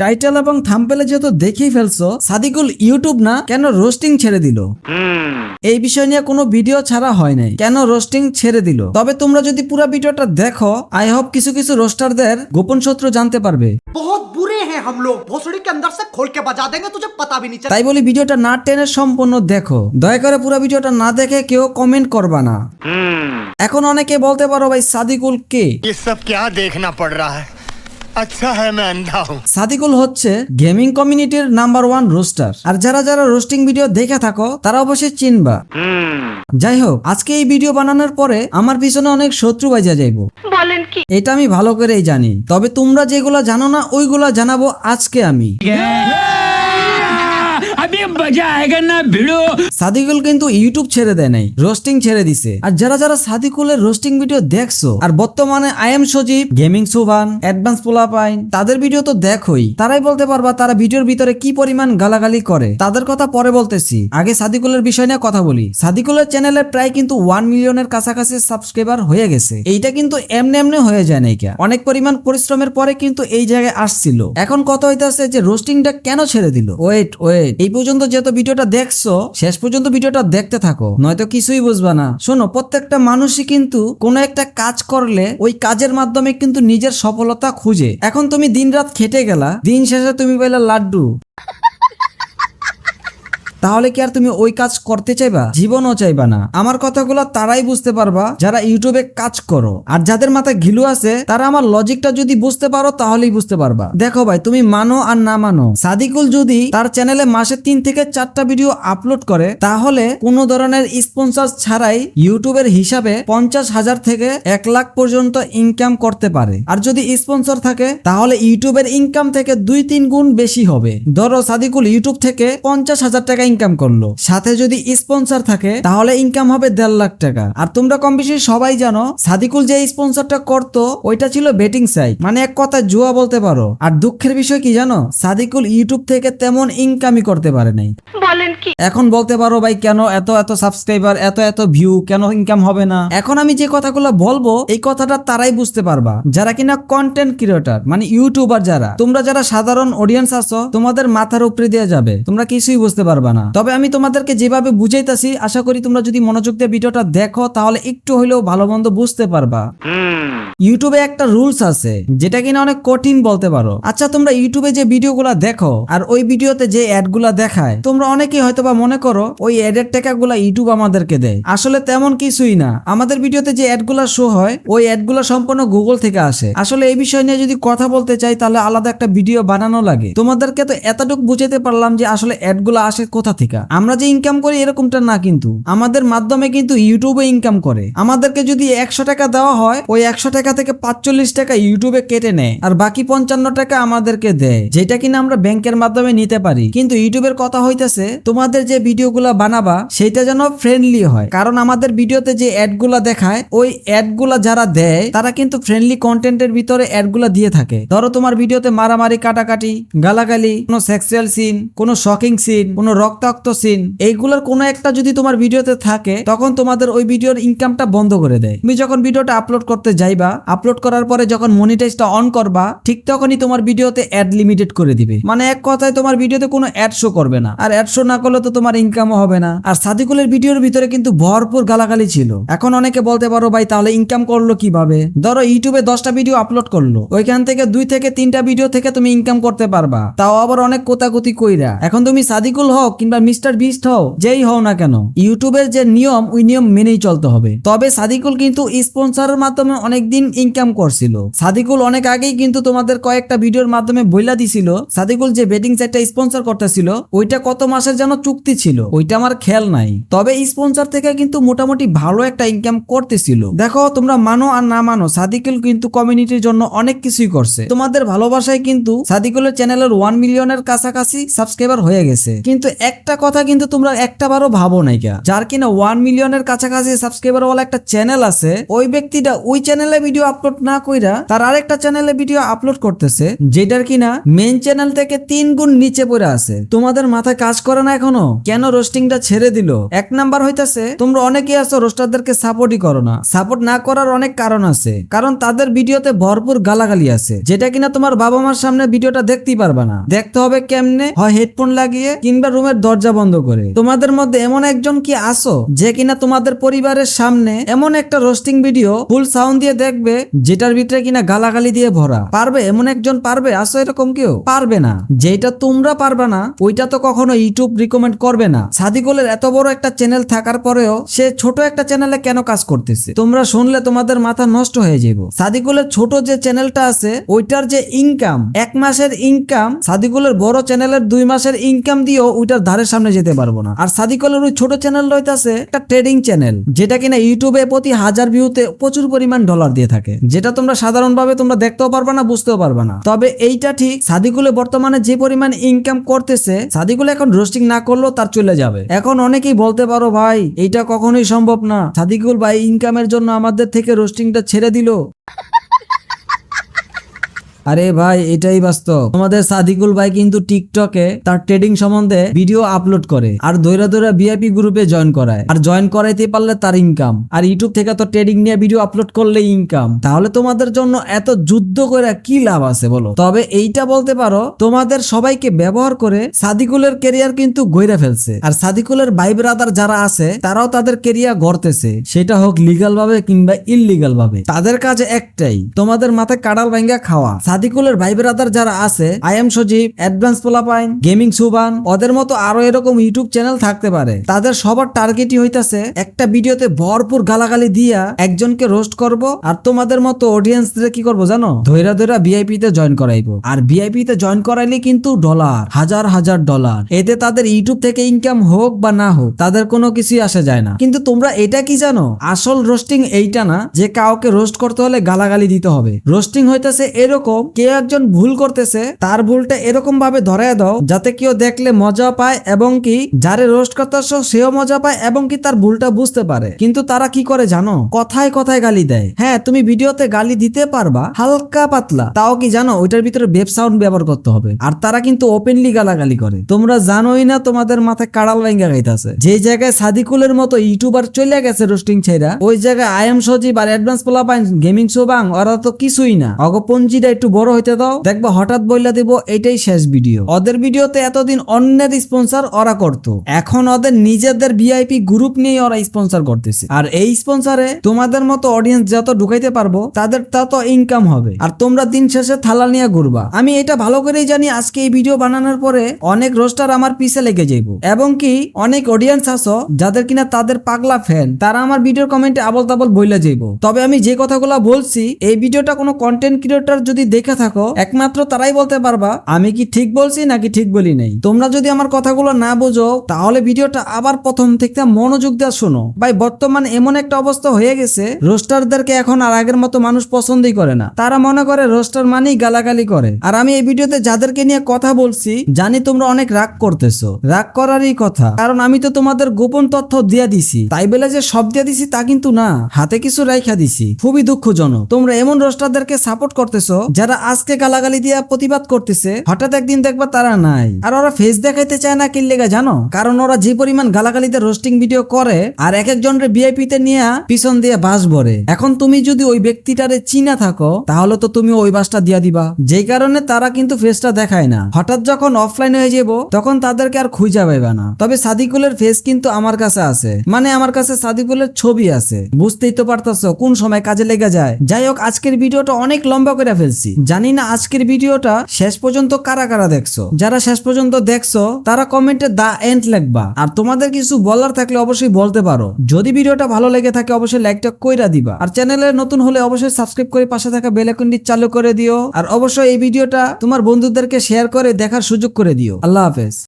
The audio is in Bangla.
টাইটেল এবং থাম্বনেলে যেহেতু দেখেই ফেলছো সাদিকুল ইউটিউব না কেন রোস্টিং ছেড়ে দিল। এই বিষয় নিয়ে কোনো ভিডিও ছাড়া হয় নাই, কেন রোস্টিং ছেড়ে দিল। তবে তোমরা যদি পুরো ভিডিওটা দেখো আই হোপ কিছু কিছু রোস্টারদের গোপন সূত্র জানতে পারবে। बहुत बुरे हैं हम लोग, भोसड़ी के अंदर से खोल के बजा देंगे, तुझे पता भी नहीं चलेगा। তাই বলি ভিডিওটা না টেনে সম্পূর্ণ দেখো, দয়া করে পুরো ভিডিওটা না দেখে কেউ কমেন্ট করবা না। এখন অনেকে বলতে পারো ভাই সাদিকুল কে? ये सब क्या देखना पड़ रहा है, अच्छा है मैं अंधा हूँ। সাদিকুল হচ্ছে গেমিং কমিউনিটির নাম্বার 1 রোস্টার। আর যারা যারা রোস্টিং ভিডিও দেখে থাকো তারা অবশ্যই চিনবা। যাই হোক, আজকে এই ভিডিও বানানোর পরে আমার পিছনে অনেক শত্রু বাইজা যাইবো, বলেন কি? এটা আমি ভালো করেই জানি। তবে তোমরা যেগুলা জানো না ওইগুলা জানাবো আজকে আমি। সাদিকুল কিন্তু ইউটিউব ছেড়ে দেয় নাই, রোস্টিং ছেড়ে দিছে। আর যারা যারা সাদিকুলের রোস্টিং ভিডিও দেখছো আর বর্তমানে আই এম সজীব, গেমিং সুভান, অ্যাডভান্স পোলাপাইন তাদের ভিডিও তো দেখোই, তারাই বলতে পারবা তারা ভিডিওর ভিতরে কি পরিমাণ গালাগালি করে। তাদের কথা পরে বলতেছি, আগে সাদিকুলের বিষয় নিয়ে কথা বলি। সাদিকুলের চ্যানেলে প্রায় কিন্তু 1 মিলিয়নের কাছাকাছি সাবস্ক্রাইবার হয়ে গেছে। এইটা কিন্তু এমনি এমনি হয়ে যায় নাই, অনেক পরিমাণ পরিশ্রমের পরে কিন্তু এই জায়গায় আসছিল। এখন কথা হইতাছে যে রোস্টিংটা কেন ছেড়ে দিল। ওয়েট এই পর্যন্ত যেহেতু ভিডিওটা দেখছো শেষ পর্যন্ত ভিডিওটা দেখতে থাকো, নয়তো কিছুই বুঝবা না। শোনো, প্রত্যেকটা মানুষই কিন্তু কোনো একটা কাজ করলে ওই কাজের মাধ্যমে কিন্তু নিজের সফলতা খুঁজে। এখন তুমি দিনরাত খেটে গেলা, দিন শেষে তুমি পাইলা লাড্ডু, তাহলে কি আর তুমি ওই কাজ করতে চাইবা? জীবনও চাইবা না। আমার কথাগুলো তারাই বুঝতে পারবা যারা ইউটিউবে কাজ করো। আর যাদের মাথায় ঘিলু আছে তারা আমার লজিকটা যদি বুঝতে পারো তাহলেই বুঝতে পারবা। দেখো ভাই, তুমি মানো আর না মানো, সাদিকুল যদি তার চ্যানেলে মাসে 3 থেকে 4টা ভিডিও আপলোড করে তাহলে কোনো ধরনের স্পন্সর ছাড়াই ইউটিউবের হিসাবে 50,000 থেকে 1 লাখ পর্যন্ত ইনকাম করতে পারে। আর যদি স্পন্সর থাকে তাহলে ইউটিউবের ইনকাম থেকে 2-3 গুণ বেশি হবে। ধরো সাদিকুল ইউটিউব থেকে 50,000 টাকা ইনকাম করলো, সাথে যদি স্পন্সর থাকে তাহলে ইনকাম হবে 1.5 লাখ টাকা। আর তোমরা কম বেশি সবাই জানো সাদিকুল যে স্পন্সরটা করতো ওইটা ছিল বেটিং সাইট, মানে এক কথায় জুয়া বলতে পারো। আর দুঃখের বিষয় কি জানো, সাদিকুল ইউটিউব থেকে তেমন ইনকামই করতে পারে নাই। বলেন কি? এখন বলতে পারো ভাই কেন এত সাবস্ক্রাইবার, এত ভিউ, কেন ইনকাম হবে না? এখন আমি যে কথাগুলো বলবো এই কথাটা তারাই বুঝতে পারবা যারা কিনা কন্টেন্ট ক্রিয়েটর, মানে ইউটিউবার। তোমরা যারা সাধারণ অডিয়েন্স আছো তোমাদের মাথার উপরে দিয়ে যাবে, তোমরা কিছুই বুঝতে পারবা না। তবে আমি তোমাদেরকে যেভাবে বুঝাইতাছি আশা করি তোমরা যদি মনোযোগ দিয়ে ভিডিওটা দেখো তাহলে একটু হইলেও ভালো মন্দ বুঝতে পারবা। ইউটিউবে একটা রুলস আছে যেটা কিনা অনেক কঠিন বলতে পারো। আচ্ছা, তোমরা ইউটিউবে যে ভিডিওগুলা দেখো আর ওই ভিডিওতে যে অ্যাডগুলা দেখায়, তোমরা অনেকেই হয়তোবা মনে করো ওই অ্যাডের টাকাগুলা ইউটিউব আমাদেরকে দেয়। আসলে তেমন কিছুই না। আমাদের ভিডিওতে যে অ্যাডগুলা শো হয় ওই অ্যাডগুলা সম্পূর্ণ গুগল থেকে আসে। আসলে এই বিষয় নিয়ে যদি কথা বলতে চাই তাহলে আলাদা একটা ভিডিও বানানো লাগে। তোমাদেরকে তো এতটুকু বুঝাইতে পারলাম যে আসলে অ্যাডগুলা আসে কোথা থেকে। আমরা যে ইনকাম করি এরকমটা না, কিন্তু আমাদের মাধ্যমে কিন্তু ইউটিউবে ইনকাম করে। আমাদেরকে যদি 100 টাকা দেওয়া হয় ওই 100 টাকা থেকে 45 টাকা ইউটিউবে কেটে নেয় আর বাকি 55 টাকা আমাদেরকে দেয়, যেটা কিনা আমরা ব্যাংকের মাধ্যমে নিতে পারি। কিন্তু ইউটিউবের কথা হইতেছে তোমাদের যে ভিডিওগুলা বানাবা সেটা যেন ফ্রেন্ডলি হয়, কারণ আমাদের ভিডিওতে যে অ্যাডগুলা দেখায় ওই অ্যাডগুলা যারা দেয় তারা কিন্তু ফ্রেন্ডলি কন্টেন্টের ভিতরে অ্যাডগুলা দিয়ে থাকে। ধরো তোমার ভিডিওতে মারামারি, কাটাকাটি, গালাগালি, কোনো সেক্সুয়াল সিন, কোনো শকিং সিন, কোনো রক্তাক্ত সিন, এইগুলোর কোনো একটা যদি তোমার ভিডিওতে থাকে তখন তোমাদের ওই ভিডিওর ইনকামটা বন্ধ করে দেয়। তুমি যখন ভিডিওটা আপলোড করতে যাইবা, আপলোড করার পরে যখন মনিটাইজটা অন করবা ঠিক তখনই তোমার ভিডিওতে অ্যাড লিমিটেড করে দিবে। মানে এক কথায় তোমার ভিডিওতে কোনো অ্যাড শো করবে না। আর অ্যাড শো না করলে তো তোমার ইনকামও হবে না। আর সাদিকুলের ভিডিওর ভিতরে কিন্তু ভরপুর গালাগালি ছিল। এখন অনেকে বলতে পারো ভাই তাহলে ইনকাম করলো কিভাবে? ধরো ইউটিউবে 10টা ভিডিও আপলোড করলো, ওইখান থেকে 2 থেকে 3টা ভিডিও থেকে তুমি ইনকাম করতে পারবা, তাও আবার অনেক কোতাকুতি কইরা। এখন তুমি সাদিকুল হও কিংবা মিস্টার বিস্ট হও, যেই হও না কেন, ইউটিউবের যে নিয়ম ওই নিয়ম মেনেই চলতে হবে। তবে সাদিকুল কিন্তু স্পন্সরের মাধ্যমে অনেকদিন ইনকাম করছিল। সাদিকুল অনেক আগেই কিন্তু তোমাদের কয়েকটা ভিডিওর মাধ্যমে বইলা দিছিল সাদিকুল যে বেটিং সাইটটা স্পন্সর করতেছিল ওইটা কত মাসের যেন চুক্তি ছিল, ওইটা আমার খেয়াল নাই। তবে স্পন্সর থেকে কিন্তু মোটামুটি ভালো একটা ইনকাম করতেছিল। দেখো, তোমরা মানো আর না মানো, সাদিকুল কিন্তু কমিউনিটির জন্য অনেক কিছুই করছে। তোমাদের ভালোবাসায় কিন্তু সাদিকুলের চ্যানেলের 1 মিলিয়নের কাছাকাছি সাবস্ক্রাইবার হয়ে গেছে। কিন্তু একটা কথা কিন্তু তোমরা একটাবারও ভাবো নাই, যার কিনা 1 মিলিয়নের কাছাকাছি সাবস্ক্রাইবার ওয়ালা একটা চ্যানেল আছে, ওই ব্যক্তিটা ওই চ্যানেলে ভিডিও আপলোড না কইরা তার আরেকটা চ্যানেলে ভিডিও আপলোড করতেছে যেটার কিনা মেইন চ্যানেল থেকে 3 গুণ নিচে পড়ে আছে। তোমাদের মাথায় কাজ করে পারো না এখনো কেন রোস্টিংটা ছেড়ে দিল? এক নাম্বার হইতাছে তোমরা অনেকেই আছো রোস্টারদেরকে সাপোর্টই করো না। সাপোর্ট না করার অনেক কারণ আছে, কারণ তাদের ভিডিওতে ভরপুর গালাগালি আছে, যেটা কিনা তোমার বাবা মার সামনে ভিডিওটা দেখতেই পারবা না। দেখতে হবে কেমনে? হয় হেডফোন লাগিয়ে কিংবা রুমের দরজা বন্ধ করে। তোমাদের মধ্যে এমন একজন কি আসো যে কিনা তোমাদের পরিবারের সামনে এমন একটা রোস্টিং ভিডিও ফুল সাউন্ড দিয়ে দেখবে যেটার ভিতরে কিনা গালাগালি দিয়ে ভরা? পারবে? এমন একজন পারবে? আসো এরকম কেউ? পারবে না। যেটা তোমরা পারবে না ওইটা তো কখনো ইউটিউব রিকমেন্ড করবে না। সাদিকুলের এত বড় একটা চ্যানেল থাকার পরেও সে ছোট একটা চ্যানেলে কেন কাজ করতেছে? তোমরা শুনলে তোমাদের মাথা নষ্ট হয়ে যাবে। সাদিকুলের ছোট যে চ্যানেলটা আছে ওইটার যে ইনকাম, 1 মাসের ইনকাম সাদিকুলের বড় চ্যানেলের 2 মাসের ইনকাম দিয়েও ওইটার ধারের সামনে যেতে পারবো না। আর সাদিকুলের ওই ছোট চ্যানেল রইতাছে একটা ট্রেডিং চ্যানেল, যেটা কিনা ইউটিউবে প্রতি 1000 ভিউতে প্রচুর পরিমাণ ডলার দিয়ে থাকে, যেটা তোমরা সাধারণভাবে তোমরা দেখতেও পারবা না, বুঝতেও পারবা না। তবে এইটা ঠিক, সাদিকুলে বর্তমানে যে পরিমাণ ইনকাম করতেছে, সাদিকুলে এখন রোস্টিং না করলেও তার চলে যাবে। এখন অনেকেই বলতে পারো ভাই এইটা কখনোই সম্ভব না, সাদিকুল ভাই ইনকামের জন্য আমাদের থেকে রোস্টিংটা ছেড়ে দিল। আরে ভাই এটাই বাস্তব। তোমাদের সাদিকুল ভাই কিন্তু টিকটকে তার ট্রেডিং সম্বন্ধে ভিডিও আপলোড করে আর দৈরা দৈরা ভিআইপি গ্রুপে জয়েন করায়, আর জয়েন করাইতে পারলে তার ইনকাম। আর ইউটিউব থেকে তো ট্রেডিং নিয়ে ভিডিও আপলোড করলে ইনকাম। তাহলে তোমাদের জন্য এত যুদ্ধ করে কি লাভ আছে বলো? তবে এইটা বলতে পারো তোমাদের সবাইকে ব্যবহার করে সাদিকুলের ক্যারিয়ার কিন্তু গইরা ফেলছে। আর সাদিকুলের ভাই ব্রাদার যারা আছে তারাও তাদের ক্যারিয়ার গড়তেছে, সেটা হোক লিগাল ভাবে কিংবা ইললিগাল ভাবে। তাদের কাছে একটাই, তোমাদের মাথায় কাড়াল ভাঙ্গা খাওয়া। সাদিকুলের ভাই ব্রাদার যারা আছে, আই এম সজীব, অ্যাডভান্স পোলাপাইন, গেমিং সুবান, ওদের মতো আরো এরকম ইউটিউব চ্যানেল থাকতে পারে। তাদের সবার টার্গেটই হইতাছে একটা ভিডিওতে ভরপুর গালাগালি দিয়া একজনকে রোস্ট করব, আর তোমাদের মতো অডিয়েন্সদের কি করব জানো? ধৈরা ধৈরা ভিআইপি তে জয়েন করাইবো। আর ভিআইপি তে জয়েন করাইলে কিন্তু ডলার, হাজার হাজার ডলার। এতে তাদের ইউটিউব থেকে ইনকাম হোক বা না হোক তাদের কোনো কিছুই আসে যায় না। কিন্তু তোমরা এটা কি জানো? আসল রোস্টিং এইটা না যে কাউকে রোস্ট করতে হলে গালাগালি দিতে হবে। রোস্টিং হইতাছে এরকম, কেউ একজন ভুল করতেছে, তার ভুলটা এরকম ভাবে ধরায় দাও যাতে কেউ দেখলে মজা পায় এবং কি যারে রোস্ট করতেছো সেও মজা পায় এবং কি তার ভুলটা বুঝতে পারে। কিন্তু তারা কি করে জানো? কথায় কথায় গালি দেয়। হ্যাঁ তুমি ভিডিওতে গালি দিতে পারবা হালকা পাতলা, তাও কি জানো ওইটার ভিতরে বেব সাউন্ড ব্যবহার করতে হবে। আর তারা কিন্তু ওপেনলি গালাগালি করে। তোমরা জানোই না তোমাদের মাথায় কাড়াল ভাঙ্গা গাইতাছে। যে জায়গায় সাদিকুলের মতো ইউটিউবার চলে গেছে রোস্টিং ছেড়া, ওই জায়গায় আই এম সজীব আর অ্যাডভান্স পোলাপাইন, গেমিং সুবাং ওরা তো কিছুই না। অগপঞ্জিটা একটু বড় হইতে দাও, দেখবা হঠাৎ বইলা দিব এটাই শেষ ভিডিও। ওদের ভিডিওতে এতদিন অন্যের স্পন্সর ওরা করতো, এখন ওদের নিজেদের ভিআইপি গ্রুপ নিয়ে ওরা স্পন্সর করতেছে। আর এই স্পন্সরে তোমাদের মতো অডিয়েন্স যত ঢুকাইতে পারবো তাদের তত ইনকাম হবে। আর তোমরা দিন শেষে থালা নিয়ে ঘুরবা। আমি এটা ভালো করেই জানি আজকে এই ভিডিও বানানোর পরে অনেক রোস্টার আমার পিছে লেগে যাইব, এবং কি অনেক অডিয়েন্স আছো যাদের কিনা তাদের পাগলা ফ্যান, তারা আমার ভিডিওর কমেন্টে আবল তাবল বইলা যাইব। তবে আমি যে কথাগুলো বলছি এই ভিডিওটা কোনো কন্টেন্ট ক্রিয়েটর যদি দেখে থাকো একমাত্র তারাই বলতে পারবা আমি কি ঠিক বলছি নাকি ঠিক বলি নাই। তোমরা যদি আমার কথাগুলো না বোঝো তাহলে ভিডিওটা আবার প্রথম থেকে মনোযোগ দিয়ে শোনো। ভাই বর্তমানে এমন একটা অবস্থা হয়ে গেছে রোস্টারদেরকে এখন আর আগের মতো মানুষ পছন্দই করে না। তারা মনে করে রোস্টার মানেই গালাগালি করে। আর আমি এই ভিডিওতে যাদেরকে নিয়ে কথা বলছি জানি তোমরা অনেক রাগ করতেছো, রাগ করারই কথা, কারণ আমি তো তোমাদের গোপন তথ্য দিয়া দিছি। তাই বলে যে সব দিয়া দিছি তা কিন্তু না, হাতে কিছু রাইখা দিছি। খুবই দুঃখজনক তোমরা এমন রোস্টারদেরকে সাপোর্ট করতেছো যারা আজকে গালাগালি দিয়া প্রতিবাদ করতেছে, হঠাৎ একদিন দেখবা তারা নাই। আর ওরা ফেস দেখাইতে চায় না কি লেগা জানো? কারণ ওরা যে পরিমাণ গালাগালিতে রোস্টিং ভিডিও করে আর এক একজনের ভিআইপি তে নিয়ে পিছন দিয়ে বাস ভরে। এখন তুমি যদি ওই ব্যক্তিটারে চিনা থাকো তাহলে তো তুমি ওই বাসটা দিয়া দিবা, যেই কারণে তারা কিন্তু ফেসটা দেখায় না। হঠাৎ যখন অফলাইন হয়ে যাবো তখন তাদেরকে আর খুঁজা পাইবা না। তবে সাদিকুলের ফেস কিন্তু আমার কাছে আছে, মানে আমার কাছে সাদিকুলের ছবি আছে। বুঝতেই তো পারতাছো কোন সময় কাজে লেগে যায়। যাই হোক আজকের ভিডিওটা অনেক লম্বা করে ফেলছি, জানি না আজকের ভিডিওটা শেষ পর্যন্ত কারা কারা দেখছো। যারা শেষ পর্যন্ত দেখছো তারা কমেন্টে দা এন্ড লিখবা। আর তোমাদের কিছু বলার থাকলে অবশ্যই বলতে পারো। যদি ভিডিওটা ভালো লেগে থাকে অবশ্যই লাইকটা কইরা দিবা। আর চ্যানেলে নতুন হলে অবশ্যই সাবস্ক্রাইব করে পাশে থাকা বেল আইকনটি চালু করে দিও। আর অবশ্যই এই ভিডিওটা তোমার বন্ধুদেরকে শেয়ার করে দেখার সুযোগ করে দিও। আল্লাহ হাফেজ।